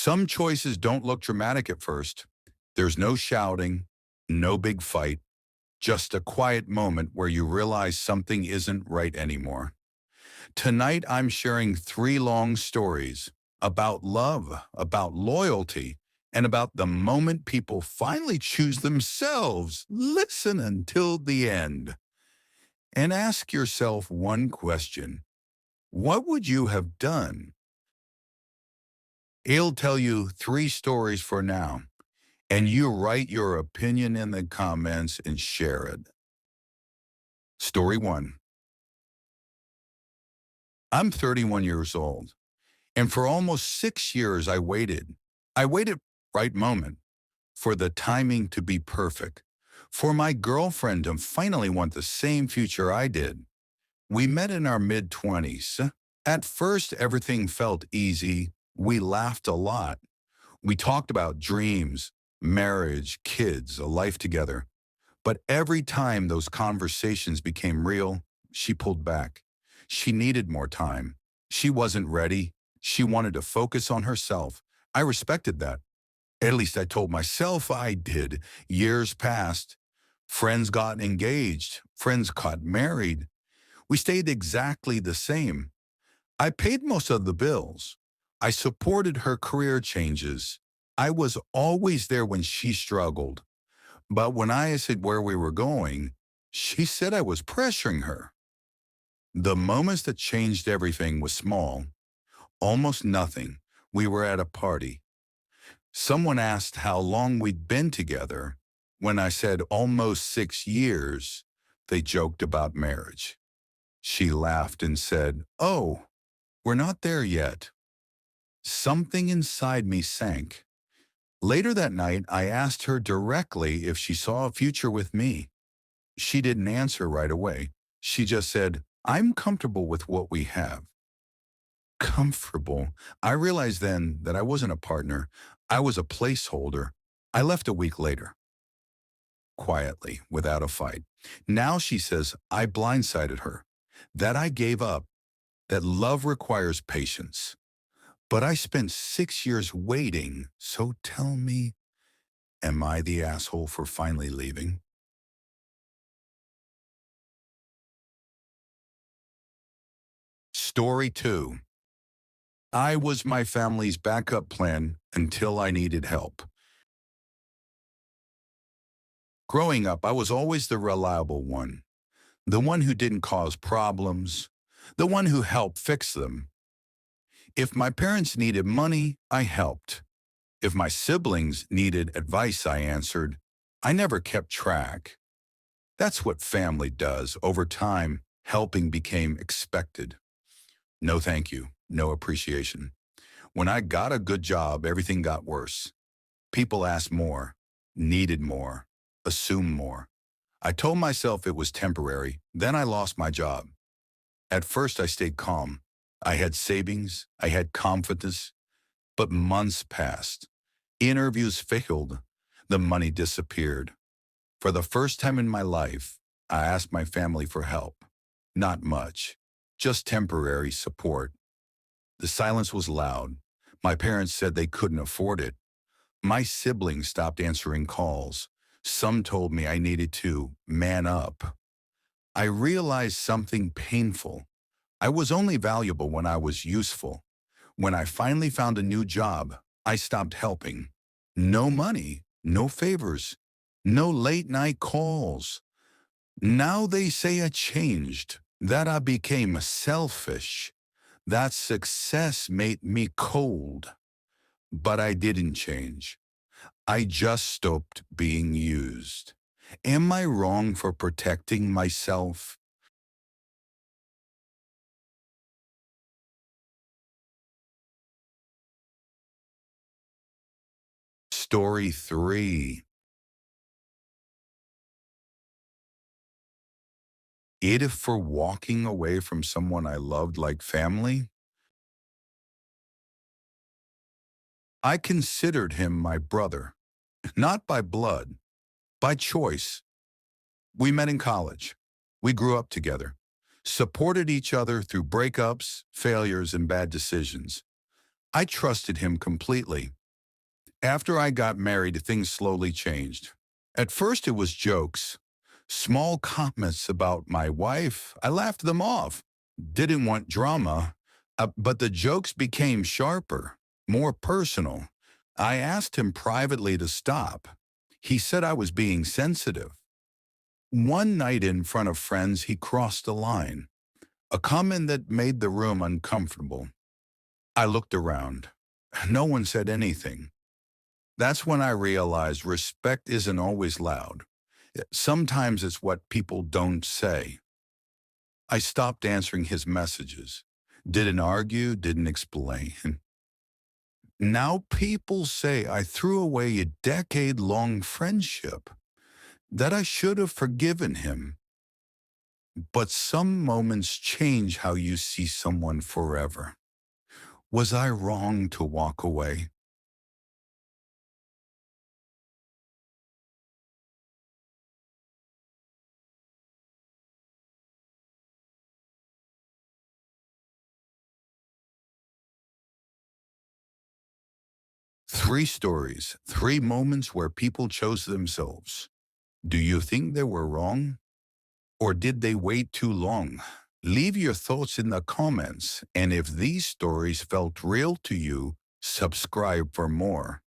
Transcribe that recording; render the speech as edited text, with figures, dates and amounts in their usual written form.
Some choices don't look dramatic at first. There's no shouting, no big fight, just a quiet moment where you realize something isn't right anymore. Tonight, I'm sharing three long stories about love, about loyalty, and about the moment people finally choose themselves. Listen until the end and ask yourself one question. What would you have done? I'll tell you three stories for now, and you write your opinion in the comments and share it. Story one. I'm 31 years old, and for almost 6 years I waited. I waited for the right moment, for the timing to be perfect, for my girlfriend to finally want the same future I did. We met in our mid-20s. At first, everything felt easy. We laughed a lot. We talked about dreams, marriage, kids, a life together. But every time those conversations became real, she pulled back. She needed more time. She wasn't ready. She wanted to focus on herself. I respected that. At least I told myself I did. Years passed. Friends got engaged. Friends got married. We stayed exactly the same. I paid most of the bills. I supported her career changes. I was always there when she struggled. But when I said where we were going, she said I was pressuring her. The moments that changed everything was small, almost nothing. We were at a party. Someone asked how long we'd been together. When I said almost 6 years, they joked about marriage. She laughed and said, "Oh, we're not there yet." Something inside me sank. Later that night, I asked her directly if she saw a future with me. She didn't answer right away. She just said, "I'm comfortable with what we have." Comfortable. I realized then that I wasn't a partner. I was a placeholder. I left a week later, quietly, without a fight. Now she says I blindsided her, that I gave up, that love requires patience. But I spent 6 years waiting, so tell me, am I the asshole for finally leaving? Story two. I was my family's backup plan until I needed help. Growing up, I was always the reliable one, the one who didn't cause problems, the one who helped fix them. If my parents needed money, I helped. If my siblings needed advice, I answered. I never kept track. That's what family does. Over time, helping became expected. No thank you, no appreciation. When I got a good job, everything got worse. People asked more, needed more, assumed more. I told myself it was temporary, then I lost my job. At first, I stayed calm. I had savings, I had confidence, but months passed. Interviews failed. The money disappeared. For the first time in my life, I asked my family for help. Not much, just temporary support. The silence was loud. My parents said they couldn't afford it. My siblings stopped answering calls. Some told me I needed to man up. I realized something painful. I was only valuable when I was useful. When I finally found a new job, I stopped helping. No money, no favors, no late night calls. Now they say I changed, that I became selfish, that success made me cold. But I didn't change. I just stopped being used. Am I wrong for protecting myself? Story three. AITA for walking away from someone I loved like family? I considered him my brother, not by blood, by choice. We met in college. We grew up together, supported each other through breakups, failures, and bad decisions. I trusted him completely. After I got married, things slowly changed. At first, it was jokes. Small comments about my wife, I laughed them off. Didn't want drama, but the jokes became sharper, more personal. I asked him privately to stop. He said I was being sensitive. One night in front of friends, he crossed a line, a comment that made the room uncomfortable. I looked around. No one said anything. That's when I realized respect isn't always loud. Sometimes it's what people don't say. I stopped answering his messages. Didn't argue, didn't explain. Now people say I threw away a decade-long friendship, that I should have forgiven him. But some moments change how you see someone forever. Was I wrong to walk away? 3 stories, 3 moments where people chose themselves. Do you think they were wrong? Or did they wait too long? Leave your thoughts in the comments, and if these stories felt real to you, subscribe for more.